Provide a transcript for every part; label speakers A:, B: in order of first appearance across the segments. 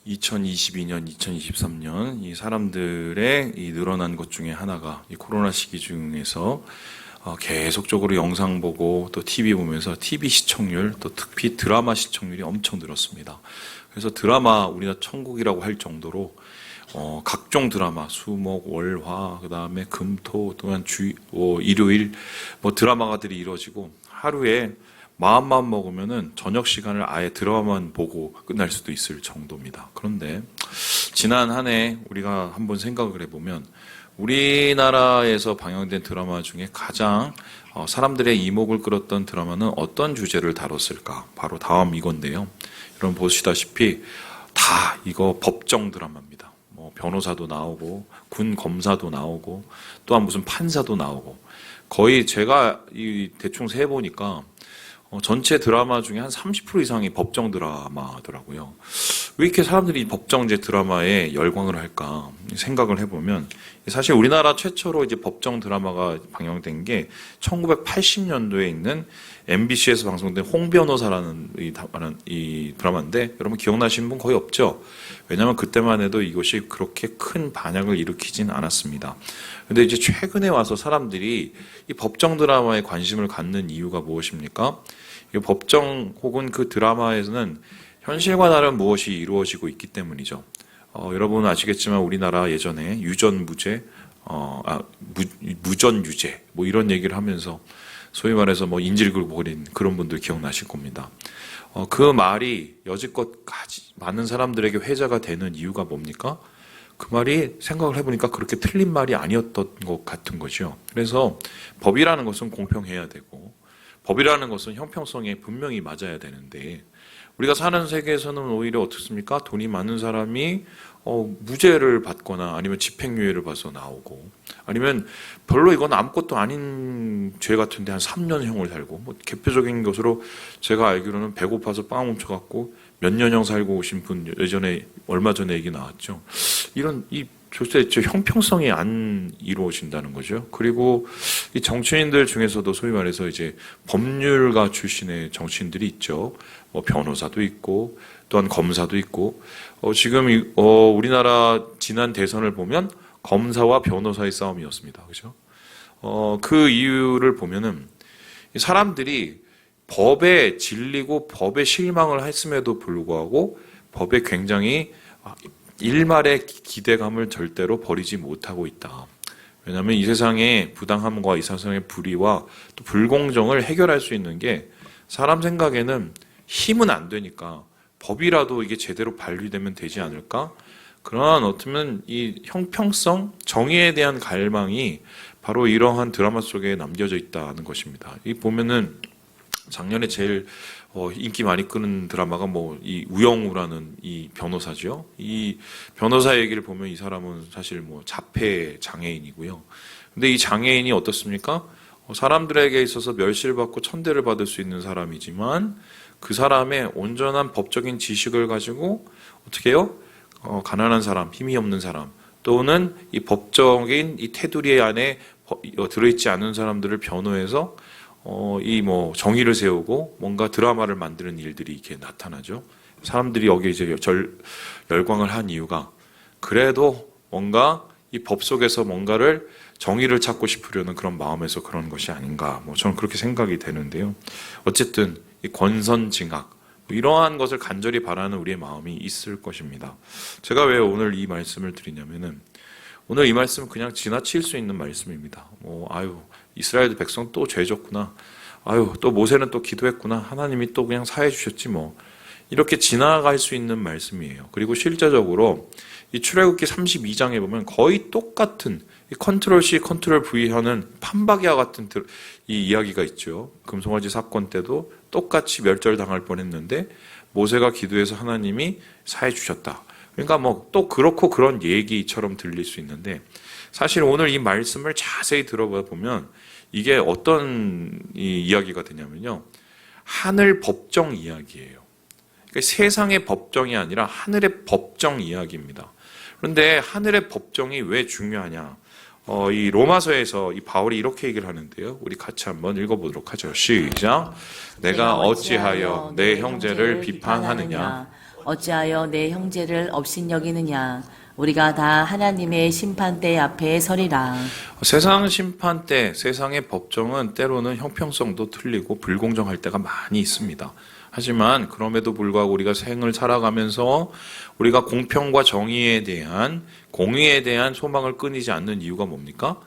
A: 2022년, 2023년 이 사람들의 이 늘어난 것 중에 하나가 이 코로나 시기 중에서 계속적으로 영상 보고 또 TV 보면서 TV 시청률 또 특히 드라마 시청률이 엄청 늘었습니다. 그래서 드라마 우리가 천국이라고 할 정도로 각종 드라마 수목 월화 그다음에 금토 또한 일요일 드라마가들이 이루어지고 하루에 마음만 먹으면은 저녁 시간을 아예 드라마만 보고 끝날 수도 있을 정도입니다. 그런데 지난 한 해 우리가 한번 생각을 해보면 우리나라에서 방영된 드라마 중에 가장 사람들의 이목을 끌었던 드라마는 어떤 주제를 다뤘을까? 바로 다음 이건데요. 여러분 보시다시피 다 이거 법정 드라마입니다. 변호사도 나오고 군 검사도 나오고 또한 무슨 판사도 나오고 거의 제가 대충 세보니까 전체 드라마 중에 한 30% 이상이 법정 드라마더라고요. 왜 이렇게 사람들이 법정제 드라마에 열광을 할까 생각을 해보면 사실 우리나라 최초로 이제 법정 드라마가 방영된 게 1980년도에 있는 MBC에서 방송된 홍변호사라는 이 드라마인데 여러분 기억나시는 분 거의 없죠? 왜냐하면 그때만 해도 이것이 그렇게 큰 반향을 일으키진 않았습니다. 근데 이제 최근에 와서 사람들이 이 법정 드라마에 관심을 갖는 이유가 무엇입니까? 이 법정 혹은 그 드라마에서는 현실과 다른 무엇이 이루어지고 있기 때문이죠. 여러분 아시겠지만 우리나라 예전에 유전무죄, 무전유죄 이런 얘기를 하면서 소위 말해서 인질극을 벌인 그런 분들 기억나실 겁니다. 그 말이 여지껏 많은 사람들에게 회자가 되는 이유가 뭡니까? 그 말이 생각을 해보니까 그렇게 틀린 말이 아니었던 것 같은 거죠. 그래서 법이라는 것은 공평해야 되고 법이라는 것은 형평성에 분명히 맞아야 되는데 우리가 사는 세계에서는 오히려 어떻습니까? 돈이 많은 사람이 무죄를 받거나 아니면 집행유예를 받아서 나오고 아니면 별로 이건 아무것도 아닌 죄 같은데 한 3년형을 살고 대표적인 것으로 제가 알기로는 배고파서 빵 훔쳐갖고 몇 년형 살고 오신 분 예전에 얼마 전에 얘기 나왔죠. 이런 도대체 형평성이 안 이루어진다는 거죠. 그리고 이 정치인들 중에서도 소위 말해서 이제 법률가 출신의 정치인들이 있죠. 변호사도 있고 또한 검사도 있고 지금 우리나라 지난 대선을 보면 검사와 변호사의 싸움이었습니다. 그죠? 그 이유를 보면은 사람들이 법에 질리고 법에 실망을 했음에도 불구하고 법에 굉장히 일말의 기대감을 절대로 버리지 못하고 있다. 왜냐하면 이 세상의 부당함과 이 세상의 불의와 또 불공정을 해결할 수 있는 게 사람 생각에는 힘은 안 되니까 법이라도 이게 제대로 발휘되면 되지 않을까? 그러나 어쩌면 이 형평성, 정의에 대한 갈망이 바로 이러한 드라마 속에 남겨져 있다는 것입니다. 이 보면은 작년에 제일 인기 많이 끄는 드라마가 이 우영우라는 이 변호사죠. 이 변호사 얘기를 보면 이 사람은 사실 자폐 장애인이고요. 근데 이 장애인이 어떻습니까? 사람들에게 있어서 멸시를 받고 천대를 받을 수 있는 사람이지만 그 사람의 온전한 법적인 지식을 가지고 어떻게 해요? 가난한 사람, 힘이 없는 사람 또는 이 법적인 이 테두리 안에 들어있지 않은 사람들을 변호해서 정의를 세우고 뭔가 드라마를 만드는 일들이 이렇게 나타나죠. 사람들이 여기에 이제 열광을 한 이유가 그래도 뭔가 이 법 속에서 뭔가를 정의를 찾고 싶으려는 그런 마음에서 그런 것이 아닌가. 저는 그렇게 생각이 되는데요. 어쨌든 이 권선징악 이러한 것을 간절히 바라는 우리의 마음이 있을 것입니다. 제가 왜 오늘 이 말씀을 드리냐면은 오늘 이 말씀은 그냥 지나칠 수 있는 말씀입니다. 이스라엘 백성 또 죄졌구나. 또 모세는 또 기도했구나. 하나님이 또 그냥 사해 주셨지 이렇게 지나갈 수 있는 말씀이에요. 그리고 실제적으로 이 출애굽기 32장에 보면 거의 똑같은 이 컨트롤 C, 컨트롤 V 하는 판박이와 같은 이 이야기가 있죠. 금송아지 사건 때도 똑같이 멸절당할 뻔했는데 모세가 기도해서 하나님이 사해 주셨다. 그러니까 또 그렇고 그런 얘기처럼 들릴 수 있는데 사실 오늘 이 말씀을 자세히 들어보면 이게 어떤 이야기가 되냐면요. 하늘 법정 이야기예요. 그러니까 세상의 법정이 아니라 하늘의 법정 이야기입니다. 그런데 하늘의 법정이 왜 중요하냐? 이 로마서에서 이 바울이 이렇게 얘기를 하는데요. 우리 같이 한번 읽어보도록 하죠. 시작. 내가 어찌하여 내 형제를 비판하느냐?
B: 어찌하여 내 형제를 업신여기느냐. 우리가 다 하나님의 심판대 앞에 서리라.
A: 세상 심판대, 세상의 법정은 때로는 형평성도 틀리고 불공정할 때가 많이 있습니다. 하지만 그럼에도 불구하고 우리가 생을 살아가면서 우리가 공평과 정의에 대한, 공의에 대한 소망을 끊이지 않는 이유가 뭡니까?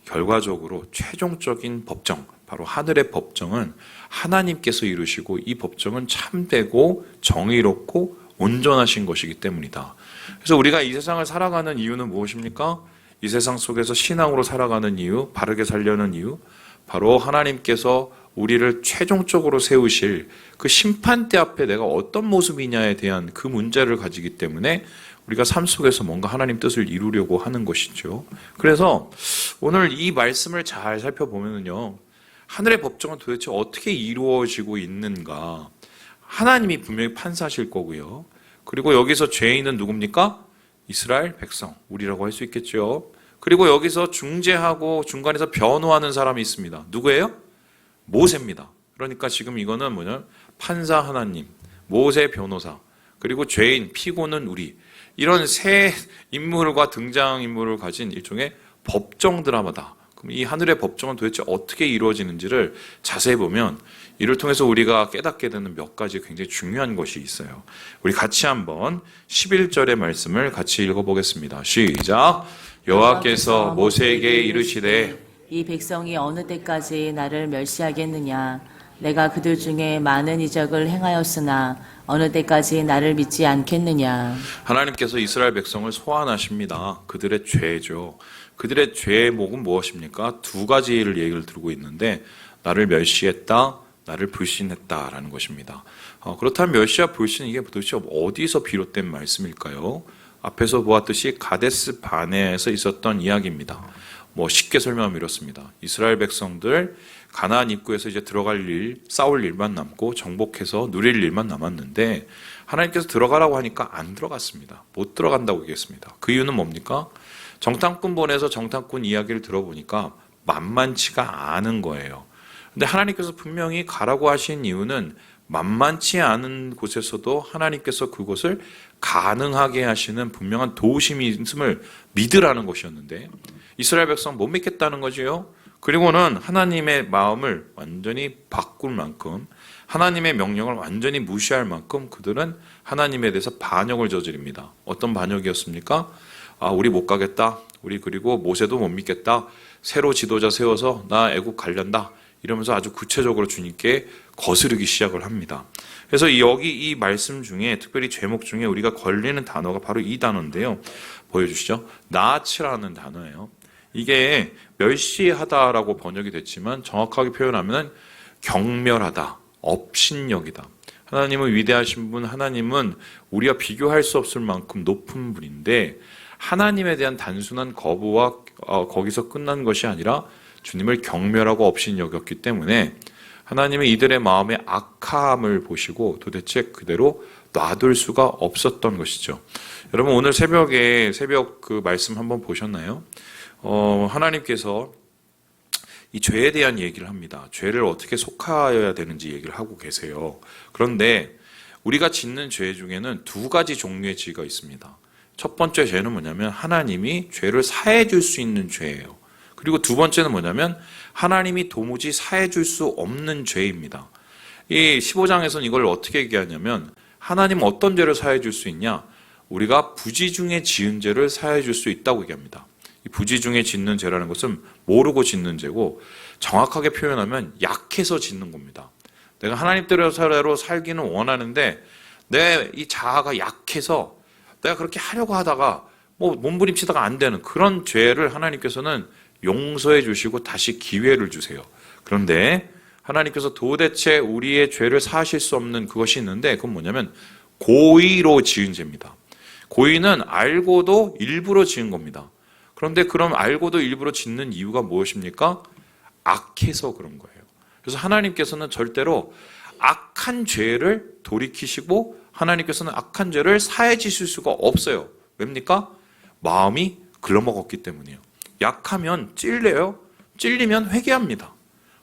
A: 결과적으로 최종적인 법정, 바로 하늘의 법정은 하나님께서 이루시고 이 법정은 참되고 정의롭고 온전하신 것이기 때문이다. 그래서 우리가 이 세상을 살아가는 이유는 무엇입니까? 이 세상 속에서 신앙으로 살아가는 이유, 바르게 살려는 이유, 바로 하나님께서 우리를 최종적으로 세우실 그 심판대 앞에 내가 어떤 모습이냐에 대한 그 문제를 가지기 때문에 우리가 삶 속에서 뭔가 하나님 뜻을 이루려고 하는 것이죠. 그래서 오늘 이 말씀을 잘 살펴보면요, 하늘의 법정은 도대체 어떻게 이루어지고 있는가? 하나님이 분명히 판사하실 거고요. 그리고 여기서 죄인은 누굽니까? 이스라엘 백성, 우리라고 할 수 있겠죠. 그리고 여기서 중재하고 중간에서 변호하는 사람이 있습니다. 누구예요? 모세입니다. 그러니까 지금 이거는 뭐냐? 판사 하나님, 모세 변호사, 그리고 죄인, 피고는 우리. 이런 세 인물과 등장인물을 가진 일종의 법정 드라마다. 그럼 이 하늘의 법정은 도대체 어떻게 이루어지는지를 자세히 보면 이를 통해서 우리가 깨닫게 되는 몇 가지 굉장히 중요한 것이 있어요. 우리 같이 한번 11절의 말씀을 같이 읽어보겠습니다. 시작! 여호와께서 모세에게 이르시되
B: 이 백성이 어느 때까지 나를 멸시하겠느냐. 내가 그들 중에 많은 이적을 행하였으나 어느 때까지 나를 믿지 않겠느냐.
A: 하나님께서 이스라엘 백성을 소환하십니다. 그들의 죄죠. 그들의 죄목은 무엇입니까? 두 가지를 얘기를 들고 있는데 나를 멸시했다, 나를 불신했다라는 것입니다. 그렇다면 멸시와 불신 이게 도대체 어디서 비롯된 말씀일까요? 앞에서 보았듯이 가데스 바네에서 있었던 이야기입니다. 쉽게 설명하면 이렇습니다. 이스라엘 백성들 가나안 입구에서 이제 들어갈 일, 싸울 일만 남고 정복해서 누릴 일만 남았는데 하나님께서 들어가라고 하니까 안 들어갔습니다. 못 들어간다고 얘기했습니다. 그 이유는 뭡니까? 정탐꾼 보내서 정탐꾼 이야기를 들어보니까 만만치가 않은 거예요. 근데 하나님께서 분명히 가라고 하신 이유는 만만치 않은 곳에서도 하나님께서 그곳을 가능하게 하시는 분명한 도우심이 있음을 믿으라는 것이었는데 이스라엘 백성 못 믿겠다는 거지요. 그리고는 하나님의 마음을 완전히 바꿀 만큼 하나님의 명령을 완전히 무시할 만큼 그들은 하나님에 대해서 반역을 저지릅니다. 어떤 반역이었습니까? 우리 못 가겠다. 우리 그리고 모세도 못 믿겠다. 새로 지도자 세워서 나 애국 가련다. 이러면서 아주 구체적으로 주님께 거스르기 시작을 합니다. 그래서 여기 이 말씀 중에 특별히 제목 중에 우리가 걸리는 단어가 바로 이 단어인데요. 보여주시죠. 나아치라는 단어예요. 이게 멸시하다라고 번역이 됐지만 정확하게 표현하면 경멸하다, 업신여기다. 하나님은 위대하신 분, 하나님은 우리가 비교할 수 없을 만큼 높은 분인데 하나님에 대한 단순한 거부와 거기서 끝난 것이 아니라 주님을 경멸하고 업신여겼기 때문에 하나님은 이들의 마음의 악함을 보시고 도대체 그대로 놔둘 수가 없었던 것이죠. 여러분 오늘 새벽 그 말씀 한번 보셨나요? 하나님께서 이 죄에 대한 얘기를 합니다. 죄를 어떻게 속하여야 되는지 얘기를 하고 계세요. 그런데 우리가 짓는 죄 중에는 두 가지 종류의 죄가 있습니다. 첫 번째 죄는 뭐냐면 하나님이 죄를 사해 줄 수 있는 죄예요. 그리고 두 번째는 뭐냐면 하나님이 도무지 사해 줄 수 없는 죄입니다. 이 15장에서는 이걸 어떻게 얘기하냐면 하나님은 어떤 죄를 사해 줄 수 있냐? 우리가 부지 중에 지은 죄를 사해 줄 수 있다고 얘기합니다. 이 부지 중에 짓는 죄라는 것은 모르고 짓는 죄고 정확하게 표현하면 약해서 짓는 겁니다. 내가 하나님대로 살기는 원하는데 내 이 자아가 약해서 내가 그렇게 하려고 하다가 몸부림치다가 안 되는 그런 죄를 하나님께서는 용서해 주시고 다시 기회를 주세요. 그런데 하나님께서 도대체 우리의 죄를 사하실 수 없는 그것이 있는데 그건 뭐냐면 고의로 지은 죄입니다. 고의는 알고도 일부러 지은 겁니다. 그런데 그럼 알고도 일부러 짓는 이유가 무엇입니까? 악해서 그런 거예요. 그래서 하나님께서는 절대로 악한 죄를 돌이키시고 하나님께서는 악한 죄를 사해 주실 수가 없어요. 왜입니까? 마음이 글러먹었기 때문이에요. 약하면 찔려요. 찔리면 회개합니다.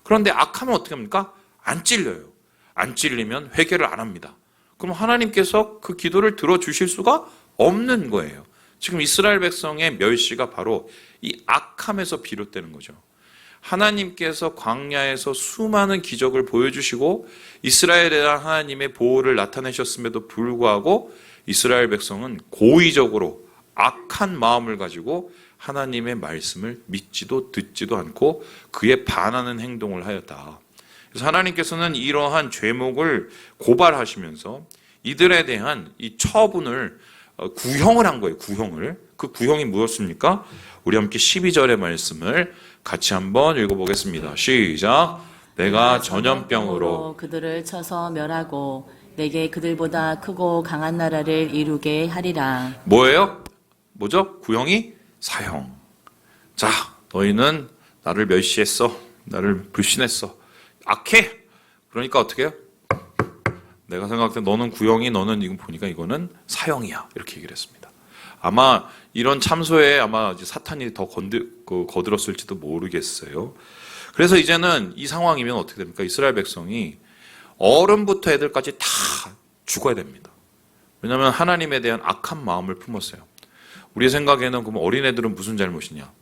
A: 그런데 악하면 어떻게 합니까? 안 찔려요. 안 찔리면 회개를 안 합니다. 그럼 하나님께서 그 기도를 들어주실 수가 없는 거예요. 지금 이스라엘 백성의 멸시가 바로 이 악함에서 비롯되는 거죠. 하나님께서 광야에서 수많은 기적을 보여주시고 이스라엘에 대한 하나님의 보호를 나타내셨음에도 불구하고 이스라엘 백성은 고의적으로 악한 마음을 가지고 하나님의 말씀을 믿지도 듣지도 않고 그에 반하는 행동을 하였다. 그래서 하나님께서는 이러한 죄목을 고발하시면서 이들에 대한 이 처분을 구형을 한 거예요. 구형을. 그 구형이 무엇입니까? 우리 함께 12절의 말씀을 같이 한번 읽어보겠습니다. 시작. 내가 전염병으로
B: 그들을 쳐서 멸하고 내게 그들보다 크고 강한 나라를 이루게 하리라.
A: 뭐예요? 뭐죠? 구형이 사형. 자, 너희는 나를 멸시했어. 나를 불신했어. 악해. 그러니까 어떻게 해요? 내가 생각할 때 너는 구형이 너는 이거 보니까 이거는 사형이야. 이렇게 얘기를 했습니다. 아마 이런 참소에 아마 이제 사탄이 더 거들었을지도 모르겠어요. 그래서 이제는 이 상황이면 어떻게 됩니까? 이스라엘 백성이 어른부터 애들까지 다 죽어야 됩니다. 왜냐하면 하나님에 대한 악한 마음을 품었어요. 우리 생각에는 그럼 어린애들은 무슨 잘못이냐?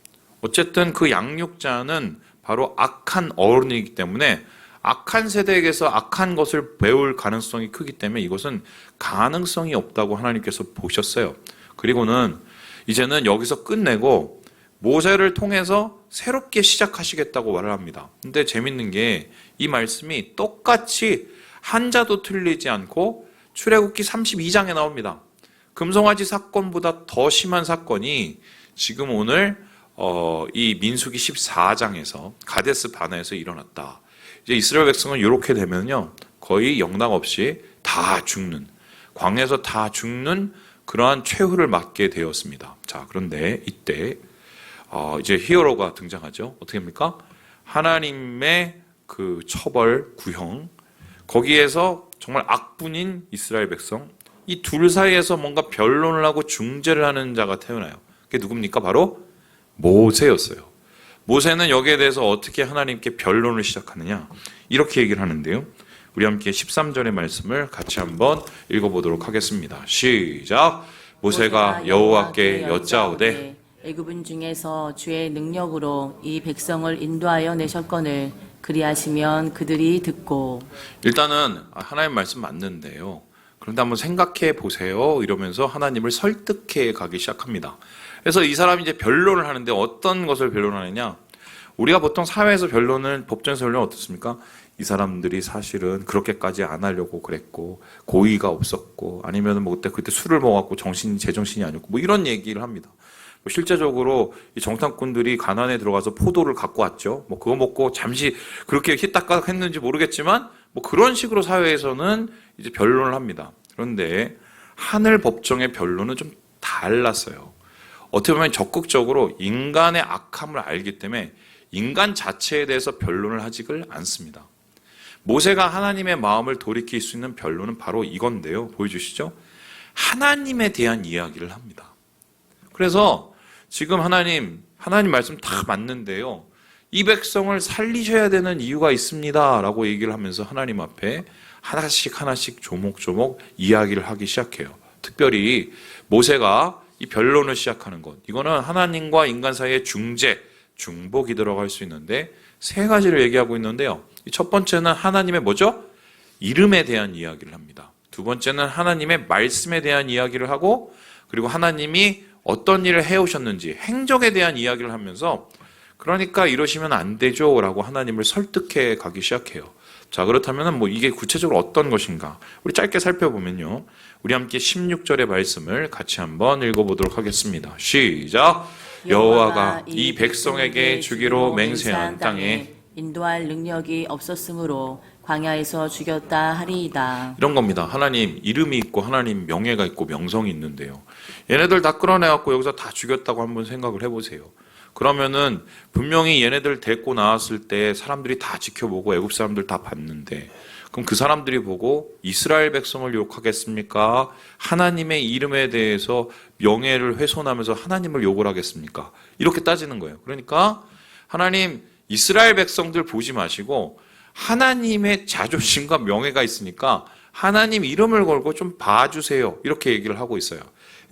A: 어쨌든 그 양육자는 바로 악한 어른이기 때문에 악한 세대에게서 악한 것을 배울 가능성이 크기 때문에 이것은 가능성이 없다고 하나님께서 보셨어요. 그리고는 이제는 여기서 끝내고 모세를 통해서 새롭게 시작하시겠다고 말을 합니다. 근데 재밌는 게 이 말씀이 똑같이 한자도 틀리지 않고 출애굽기 32장에 나옵니다. 금송아지 사건보다 더 심한 사건이 지금 오늘 이 민수기 14장에서 가데스 바네에서 일어났다. 이제 이스라엘 백성은 이렇게 되면요 거의 영락 없이 다 죽는, 광야에서 다 죽는 그러한 최후를 맞게 되었습니다. 자, 그런데 이때 이제 히어로가 등장하죠. 어떻게 합니까? 하나님의 그 처벌 구형, 거기에서 정말 악분인 이스라엘 백성, 이 둘 사이에서 뭔가 변론을 하고 중재를 하는 자가 태어나요. 그게 누굽니까? 바로 모세였어요. 모세는 여기에 대해서 어떻게 하나님께 변론을 시작하느냐, 이렇게 얘기를 하는데요. 우리 함께 13절의 말씀을 같이 한번 읽어보도록 하겠습니다. 시작. 모세가 여호와께 여짜오되
B: 애굽인 중에서 주의 능력으로 이 백성을 인도하여 내셨거늘 그리하시면 그들이 듣고. 일단은
A: 하나님 말씀 맞는데요. 그런데 한번 생각해 보세요. 이러면서 하나님을 설득해 가기 시작합니다. 그래서 이 사람이 이제 변론을 하는데 어떤 것을 변론하느냐? 우리가 보통 사회에서 변론을, 법정에서 변론은 어떻습니까? 이 사람들이 사실은 그렇게까지 안 하려고 그랬고 고의가 없었고 아니면 뭐 그때 술을 먹었고 제정신이 아니었고 뭐 이런 얘기를 합니다. 실제적으로 이 정탐꾼들이 가나안에 들어가서 포도를 갖고 왔죠. 뭐 그거 먹고 잠시 그렇게 히딱가닥 했는지 모르겠지만 뭐 그런 식으로 사회에서는 이제 변론을 합니다. 그런데 하늘 법정의 변론은 좀 달랐어요. 어떻게 보면 적극적으로 인간의 악함을 알기 때문에 인간 자체에 대해서 변론을 하지를 않습니다. 모세가 하나님의 마음을 돌이킬 수 있는 변론은 바로 이건데요. 보여주시죠. 하나님에 대한 이야기를 합니다. 그래서 지금 하나님 말씀 다 맞는데요. 이 백성을 살리셔야 되는 이유가 있습니다. 라고 얘기를 하면서 하나님 앞에 하나씩 조목조목 이야기를 하기 시작해요. 특별히 모세가 이 변론을 시작하는 것, 이거는 하나님과 인간 사이의 중복이 들어갈 수 있는데 세 가지를 얘기하고 있는데요. 첫 번째는 하나님의 뭐죠? 이름에 대한 이야기를 합니다. 두 번째는 하나님의 말씀에 대한 이야기를 하고, 그리고 하나님이 어떤 일을 해오셨는지 행적에 대한 이야기를 하면서 그러니까 이러시면 안 되죠 라고 하나님을 설득해 가기 시작해요. 자, 그렇다면 뭐 이게 구체적으로 어떤 것인가, 우리 짧게 살펴보면요, 우리 함께 16절의 말씀을 같이 한번 읽어보도록 하겠습니다. 시작. 여호와가 이 백성에게 주기로 맹세한 땅에
B: 인도할 능력이 없었으므로 광야에서 죽였다 하리이다.
A: 이런 겁니다. 하나님 이름이 있고 하나님 명예가 있고 명성이 있는데요, 얘네들 다 끌어내갖고 여기서 다 죽였다고 한번 생각을 해보세요. 그러면은 분명히 얘네들 데리고 나왔을 때 사람들이 다 지켜보고 애굽 사람들 다 봤는데, 그럼 그 사람들이 보고 이스라엘 백성을 욕하겠습니까? 하나님의 이름에 대해서 명예를 훼손하면서 하나님을 욕을 하겠습니까? 이렇게 따지는 거예요. 그러니까 하나님 이스라엘 백성들 보지 마시고 하나님의 자존심과 명예가 있으니까 하나님 이름을 걸고 좀 봐주세요. 이렇게 얘기를 하고 있어요.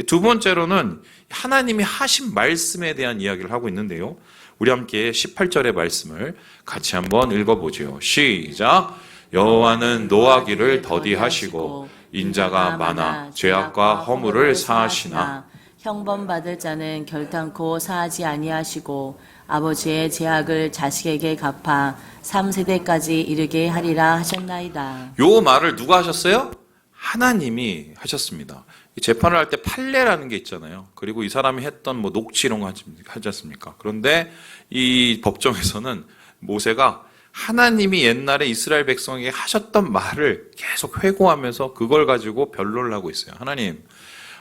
A: 두 번째로는 하나님이 하신 말씀에 대한 이야기를 하고 있는데요. 우리 함께 18절의 말씀을 같이 한번 읽어보죠. 시작. 여호와는 노하기를 더디하시고 인자가 많아 죄악과 허물을 사하시나
B: 형벌 받을 자는 결탄코 사하지 아니하시고 아버지의 죄악을 자식에게 갚아 3세대까지 이르게 하리라 하셨나이다.
A: 요 말을 누가 하셨어요? 하나님이 하셨습니다. 재판을 할 때 판례라는 게 있잖아요. 그리고 이 사람이 했던 뭐 녹취 이런 거 하지 않습니까? 그런데 이 법정에서는 모세가 하나님이 옛날에 이스라엘 백성에게 하셨던 말을 계속 회고하면서 그걸 가지고 변론을 하고 있어요.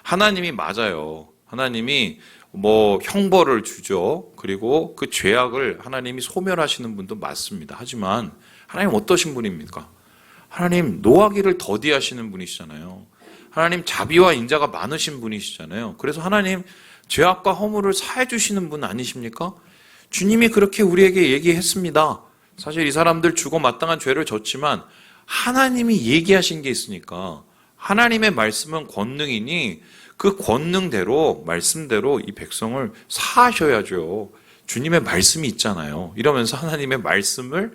A: 하나님이 맞아요. 하나님이 뭐 형벌을 주죠. 그리고 그 죄악을 하나님이 소멸하시는 분도 맞습니다. 하지만 하나님 어떠신 분입니까? 하나님 노하기를 더디하시는 분이시잖아요. 하나님 자비와 인자가 많으신 분이시잖아요. 그래서 하나님 죄악과 허물을 사해 주시는 분 아니십니까? 주님이 그렇게 우리에게 얘기했습니다. 사실 이 사람들 주고 마땅한 죄를 졌지만 하나님이 얘기하신 게 있으니까 하나님의 말씀은 권능이니 그 권능대로 말씀대로 이 백성을 사하셔야죠. 주님의 말씀이 있잖아요. 이러면서 하나님의 말씀을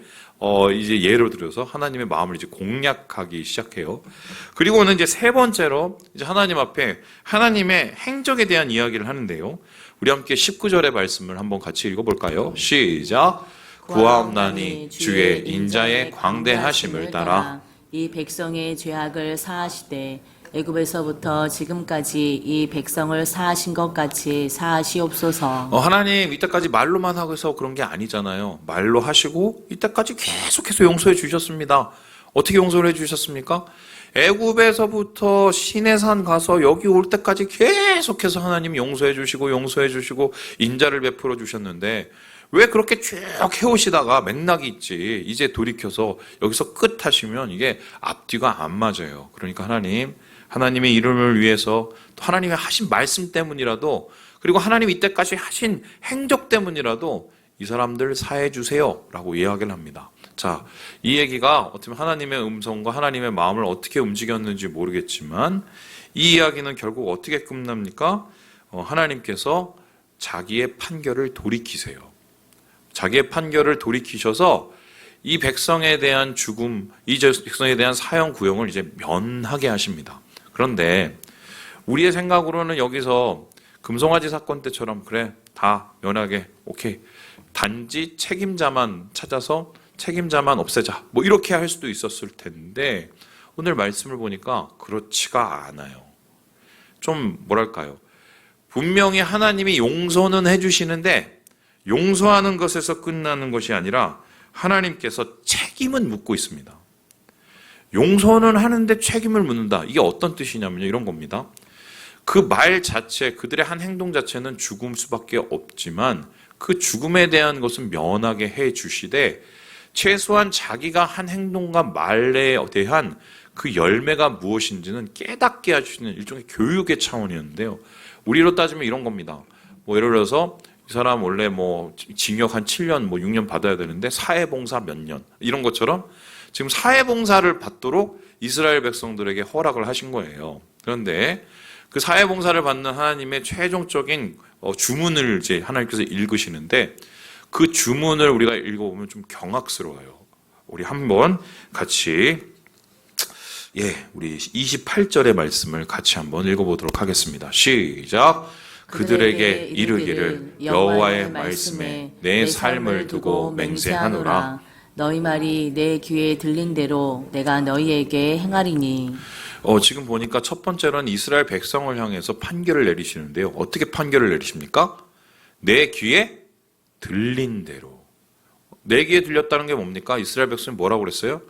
A: 이제 예로 들어서 하나님의 마음을 이제 공략하기 시작해요. 그리고는 이제 세 번째로 이제 하나님 앞에 하나님의 행적에 대한 이야기를 하는데요. 우리 함께 19절의 말씀을 한번 같이 읽어볼까요? 시작. 구하옵나니 주의 인자의 광대하심을 따라
B: 이 백성의 죄악을 사하시되 애굽에서부터 지금까지 이 백성을 사하신 것 같이 사하시옵소서.
A: 하나님 이때까지 말로만 하고서 그런 게 아니잖아요. 말로 하시고 이때까지 계속해서 용서해 주셨습니다. 어떻게 용서를 해 주셨습니까? 애굽에서부터 시내산 가서 여기 올 때까지 계속해서 하나님 용서해 주시고 인자를 베풀어 주셨는데 왜 그렇게 쭉 해오시다가 맥락이 있지 이제 돌이켜서 여기서 끝 하시면 이게 앞뒤가 안 맞아요. 그러니까 하나님의 이름을 위해서 또 하나님의 하신 말씀 때문이라도 그리고 하나님 이때까지 하신 행적 때문이라도 이 사람들 사해 주세요 라고 이야기를 합니다. 자, 이 얘기가 어떻게 보면 하나님의 음성과 하나님의 마음을 어떻게 움직였는지 모르겠지만 이 이야기는 결국 어떻게 끝납니까? 하나님께서 자기의 판결을 돌이키세요. 자기의 판결을 돌이키셔서 이 백성에 대한 죽음, 이 백성에 대한 사형 구형을 이제 면하게 하십니다. 그런데 우리의 생각으로는 여기서 금송아지 사건 때처럼 그래 다 면하게 오케이 단지 책임자만 찾아서 책임자만 없애자 뭐 이렇게 할 수도 있었을 텐데 오늘 말씀을 보니까 그렇지가 않아요. 좀 뭐랄까요? 분명히 하나님이 용서는 해주시는데 용서하는 것에서 끝나는 것이 아니라 하나님께서 책임은 묻고 있습니다. 용서는 하는데 책임을 묻는다. 이게 어떤 뜻이냐면요. 이런 겁니다. 그 말 자체, 그들의 한 행동 자체는 죽을 수밖에 없지만 그 죽음에 대한 것은 면하게 해 주시되 최소한 자기가 한 행동과 말에 대한 그 열매가 무엇인지는 깨닫게 해주시는 일종의 교육의 차원이었는데요. 우리로 따지면 이런 겁니다. 뭐 예를 들어서 이 사람 원래 뭐 징역 한 7년, 뭐 6년 받아야 되는데 사회봉사 몇 년 이런 것처럼 지금 사회봉사를 받도록 이스라엘 백성들에게 허락을 하신 거예요. 그런데 그 사회봉사를 받는 하나님의 최종적인 주문을 이제 하나님께서 읽으시는데 그 주문을 우리가 읽어보면 좀 경악스러워요. 우리 한번 같이 우리 28절의 말씀을 같이 한번 읽어보도록 하겠습니다. 시작. 그들에게 이르기를 여호와의 말씀에 내 삶을 두고 맹세하노라.
B: 너희 말이 내 귀에 들린 대로 내가 너희에게 행하리니.
A: 지금 보니까 첫 번째로는 이스라엘 백성을 향해서 판결을 내리시는데요. 어떻게 판결을 내리십니까? 내 귀에 들린 대로. 내 귀에 들렸다는 게 뭡니까? 이스라엘 백성이 뭐라고 그랬어요?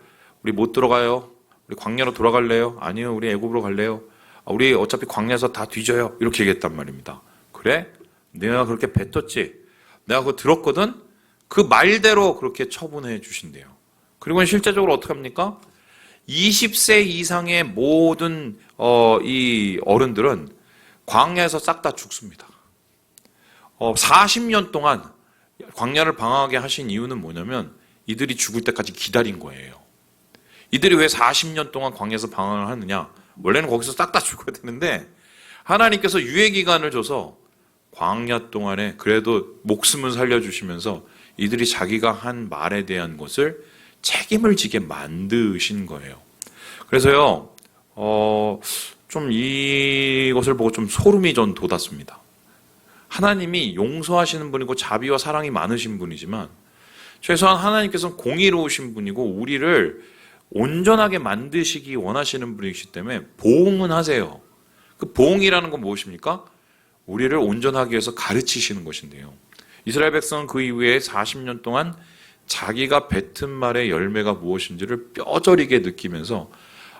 A: 우리 못 들어가요. 우리 광야로 돌아갈래요? 아니요. 우리 애굽으로 갈래요? 우리 어차피 광야에서 다 뒤져요. 이렇게 얘기했단 말입니다. 그래? 내가 그렇게 뱉었지? 내가 그거 들었거든? 그 말대로 그렇게 처분해 주신대요. 그리고 실제적으로 어떻게 합니까? 20세 이상의 모든 이 어른들은 광야에서 싹 다 죽습니다. 40년 동안 광야를 방황하게 하신 이유는 뭐냐면 이들이 죽을 때까지 기다린 거예요. 이들이 왜 40년 동안 광야에서 방황을 하느냐? 원래는 거기서 싹 다 죽어야 되는데 하나님께서 유예 기간을 줘서 광야 동안에 그래도 목숨을 살려주시면서 이들이 자기가 한 말에 대한 것을 책임을 지게 만드신 거예요. 그래서요, 좀 이것을 보고 좀 소름이 전 돋았습니다. 하나님이 용서하시는 분이고 자비와 사랑이 많으신 분이지만 최소한 하나님께서는 공의로우신 분이고 우리를 온전하게 만드시기 원하시는 분이시기 때문에 보응은 하세요. 그 보응이라는 건 무엇입니까? 우리를 온전하게 해서 가르치시는 것인데요. 이스라엘 백성은 그 이후에 40년 동안 자기가 뱉은 말의 열매가 무엇인지를 뼈저리게 느끼면서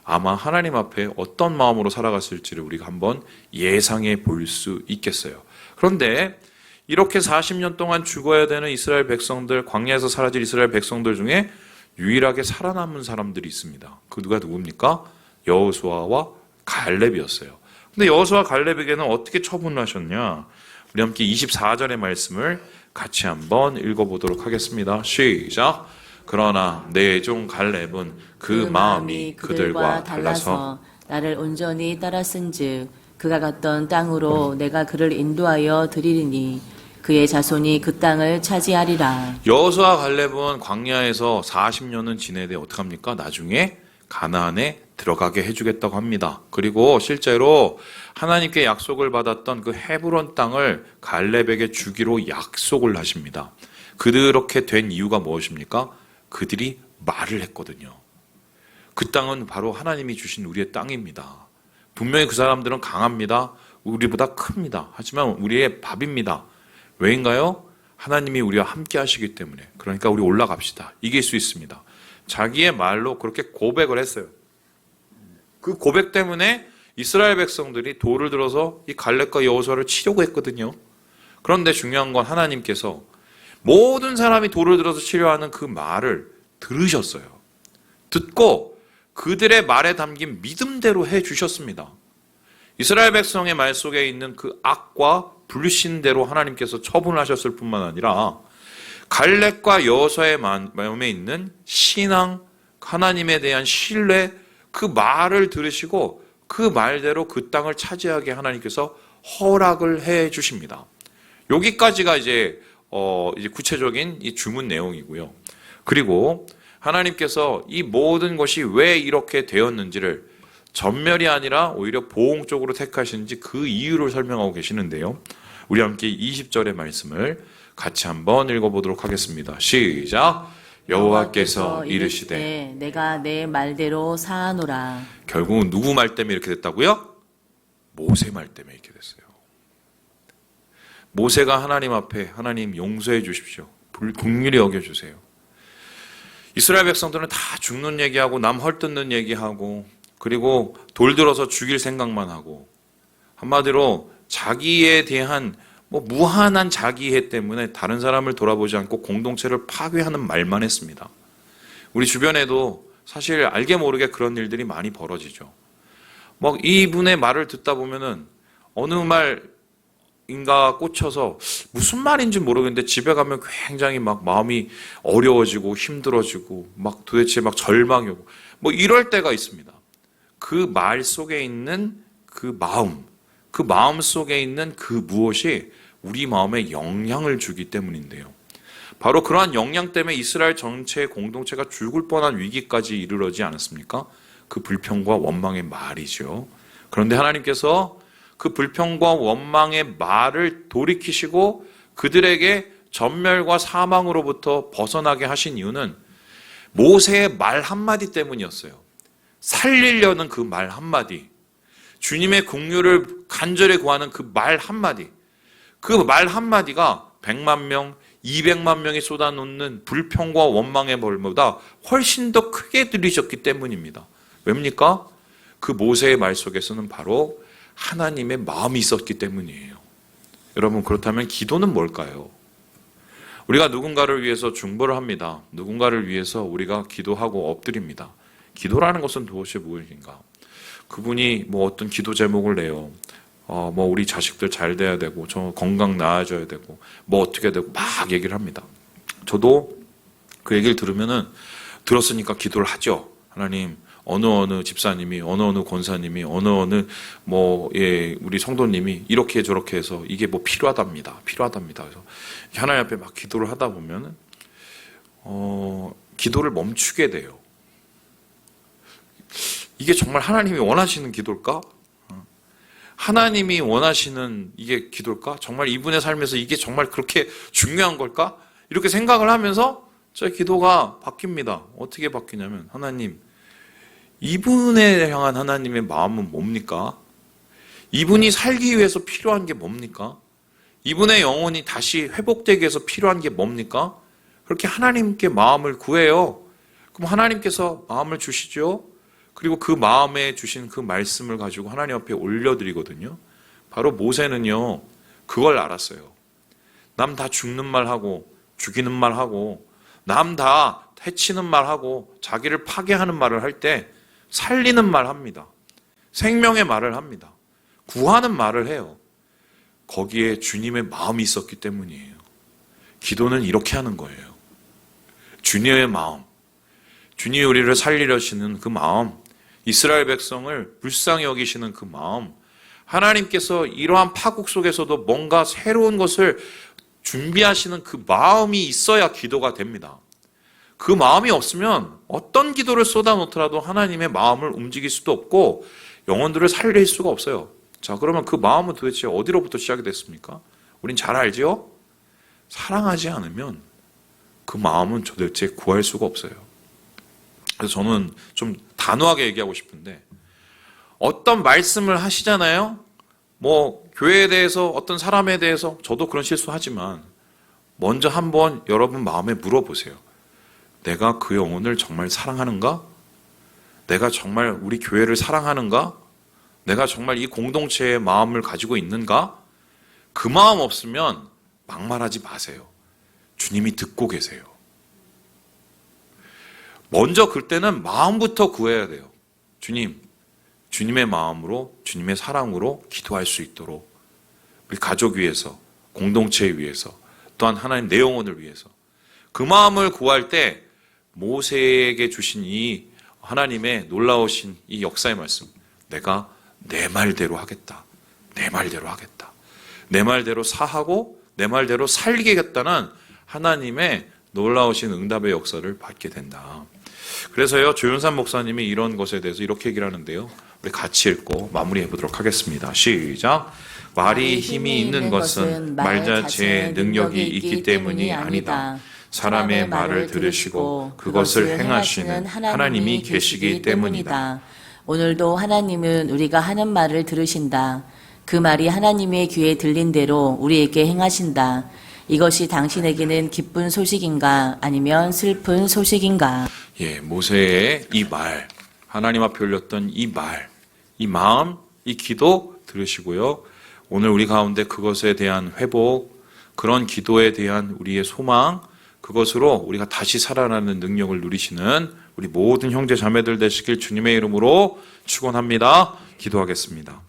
A: 아마 하나님 앞에 어떤 마음으로 살아갔을지를 우리가 한번 예상해 볼 수 있겠어요. 그런데 이렇게 40년 동안 죽어야 되는 이스라엘 백성들, 광야에서 사라질 이스라엘 백성들 중에 유일하게 살아남은 사람들이 있습니다. 그 누굽니까? 여호수아와 갈렙이었어요. 근데 여호수아 갈렙에게는 어떻게 처분을 하셨냐? 우리 함께 24절의 말씀을 같이 한번 읽어보도록 하겠습니다. 시작! 그러나 내 종 갈렙은 그 마음이 그들과 달라서
B: 나를 온전히 따랐은즉 그가 갔던 땅으로 내가 그를 인도하여 드리리니 그의 자손이 그 땅을 차지하리라.
A: 여호수아 갈렙은 광야에서 40년은 지내되 어떡합니까? 나중에 가나안에 들어가게 해주겠다고 합니다. 그리고 실제로 하나님께 약속을 받았던 그 헤브론 땅을 갈렙에게 주기로 약속을 하십니다. 그렇게 된 이유가 무엇입니까? 그들이 말을 했거든요. 그 땅은 바로 하나님이 주신 우리의 땅입니다. 분명히 그 사람들은 강합니다. 우리보다 큽니다. 하지만 우리의 밥입니다. 왜인가요? 하나님이 우리와 함께 하시기 때문에. 그러니까 우리 올라갑시다. 이길 수 있습니다. 자기의 말로 그렇게 고백을 했어요. 그 고백 때문에 이스라엘 백성들이 돌을 들어서 이 갈렙과 여호수아를 치려고 했거든요. 그런데 중요한 건 하나님께서 모든 사람이 돌을 들어서 치려 하는 그 말을 들으셨어요. 듣고 그들의 말에 담긴 믿음대로 해주셨습니다. 이스라엘 백성의 말 속에 있는 그 악과 불신대로 하나님께서 처분하셨을 뿐만 아니라 갈렙과 여호수아의 마음에 있는 신앙, 하나님에 대한 신뢰, 그 말을 들으시고 그 말대로 그 땅을 차지하게 하나님께서 허락을 해 주십니다. 여기까지가 이제 구체적인 이 주문 내용이고요. 그리고 하나님께서 이 모든 것이 왜 이렇게 되었는지를 전멸이 아니라 오히려 보응 쪽으로 택하신지 그 이유를 설명하고 계시는데요. 우리 함께 20절의 말씀을 같이 한번 읽어보도록 하겠습니다. 시작! 여호와께서 이르시되
B: 내가 내 말대로 사하노라.
A: 결국은 누구 말 때문에 이렇게 됐다고요? 모세 말 때문에 이렇게 됐어요. 모세가 하나님 앞에 하나님 용서해 주십시오. 긍휼히 여겨주세요. 이스라엘 백성들은 다 죽는 얘기하고 남 헐뜯는 얘기하고 그리고 돌 들어서 죽일 생각만 하고 한마디로 자기에 대한 무한한 자기애 때문에 다른 사람을 돌아보지 않고 공동체를 파괴하는 말만 했습니다. 우리 주변에도 사실 알게 모르게 그런 일들이 많이 벌어지죠. 이분의 말을 듣다 보면은 어느 말인가 꽂혀서 무슨 말인지 모르겠는데 집에 가면 굉장히 마음이 어려워지고 힘들어지고 도대체 절망이 오고 이럴 때가 있습니다. 그 말 속에 있는 그 마음 속에 있는 그 무엇이 우리 마음에 영향을 주기 때문인데요. 바로 그러한 영향 때문에 이스라엘 전체의 공동체가 죽을 뻔한 위기까지 이르러지 않았습니까? 그 불평과 원망의 말이죠. 그런데 하나님께서 그 불평과 원망의 말을 돌이키시고 그들에게 전멸과 사망으로부터 벗어나게 하신 이유는 모세의 말 한마디 때문이었어요. 살리려는 그 말 한마디, 주님의 긍휼을 간절히 구하는 그 말 한마디, 그 말 한마디가 100만 명, 200만 명이 쏟아놓는 불평과 원망의 벌보다 훨씬 더 크게 들리셨기 때문입니다. 왜입니까? 그 모세의 말 속에서는 바로 하나님의 마음이 있었기 때문이에요. 여러분, 그렇다면 기도는 뭘까요? 우리가 누군가를 위해서 중보를 합니다. 누군가를 위해서 우리가 기도하고 엎드립니다. 기도라는 것은 도대체 무엇인가? 그분이 어떤 기도 제목을 내요. 우리 자식들 잘 돼야 되고, 저 건강 나아져야 되고, 어떻게 되고, 막 얘기를 합니다. 저도 그 얘기를 들으면은, 들었으니까 기도를 하죠. 하나님, 어느 집사님이, 어느 권사님이, 어느 우리 성도님이 이렇게 저렇게 해서 이게 뭐 필요하답니다. 그래서 하나님 앞에 막 기도를 하다 보면은, 기도를 멈추게 돼요. 이게 정말 하나님이 원하시는 기도일까? 하나님이 원하시는 이게 기도일까? 정말 이분의 삶에서 이게 정말 그렇게 중요한 걸까? 이렇게 생각을 하면서 제 기도가 바뀝니다. 어떻게 바뀌냐면, 하나님, 이분에 향한 하나님의 마음은 뭡니까? 이분이 살기 위해서 필요한 게 뭡니까? 이분의 영혼이 다시 회복되기 위해서 필요한 게 뭡니까? 그렇게 하나님께 마음을 구해요. 그럼 하나님께서 마음을 주시죠. 그리고 그 마음에 주신 그 말씀을 가지고 하나님 앞에 올려드리거든요. 바로 모세는요, 그걸 알았어요. 남 다 죽는 말 하고, 죽이는 말 하고, 남 다 해치는 말 하고, 자기를 파괴하는 말을 할 때 살리는 말 합니다. 생명의 말을 합니다. 구하는 말을 해요. 거기에 주님의 마음이 있었기 때문이에요. 기도는 이렇게 하는 거예요. 주님의 마음, 주님이 우리를 살리려시는 그 마음, 이스라엘 백성을 불쌍히 여기시는 그 마음, 하나님께서 이러한 파국 속에서도 뭔가 새로운 것을 준비하시는 그 마음이 있어야 기도가 됩니다. 그 마음이 없으면 어떤 기도를 쏟아놓더라도 하나님의 마음을 움직일 수도 없고 영혼들을 살릴 수가 없어요. 자, 그러면 그 마음은 도대체 어디로부터 시작이 됐습니까? 우린 잘 알죠? 사랑하지 않으면 그 마음은 도대체 구할 수가 없어요. 그래서 저는 좀 단호하게 얘기하고 싶은데, 어떤 말씀을 하시잖아요. 뭐 교회에 대해서, 어떤 사람에 대해서, 저도 그런 실수하지만 먼저 한번 여러분 마음에 물어보세요. 내가 그 영혼을 정말 사랑하는가? 내가 정말 우리 교회를 사랑하는가? 내가 정말 이 공동체의 마음을 가지고 있는가? 그 마음 없으면 막말하지 마세요. 주님이 듣고 계세요. 먼저 그때는 마음부터 구해야 돼요. 주님, 주님의 마음으로, 주님의 사랑으로 기도할 수 있도록, 우리 가족 위해서, 공동체 위해서, 또한 하나님 내 영혼을 위해서. 그 마음을 구할 때 모세에게 주신 이 하나님의 놀라우신 이 역사의 말씀, 내가 내 말대로 하겠다. 내 말대로 하겠다. 내 말대로 사하고 내 말대로 살리겠다는 하나님의 놀라우신 응답의 역사를 받게 된다. 그래서요, 조윤산 목사님이 이런 것에 대해서 이렇게 얘기를 하는데요. 우리 같이 읽고 마무리해 보도록 하겠습니다. 시작. 말이 힘이 있는 것은 말 자체에 능력이 있기 때문이 아니다. 사람의 말을 들으시고 그것을 행하시는 하나님이 계시기 때문이다.
B: 오늘도 하나님은 우리가 하는 말을 들으신다. 그 말이 하나님의 귀에 들린 대로 우리에게 행하신다. 이것이 당신에게는 기쁜 소식인가 아니면 슬픈 소식인가?
A: 예, 모세의 이 말, 하나님 앞에 올렸던 이 말, 이 마음, 이 기도 들으시고요. 오늘 우리 가운데 그것에 대한 회복, 그런 기도에 대한 우리의 소망, 그것으로 우리가 다시 살아나는 능력을 누리시는 우리 모든 형제 자매들 되시길 주님의 이름으로 축원합니다. 기도하겠습니다.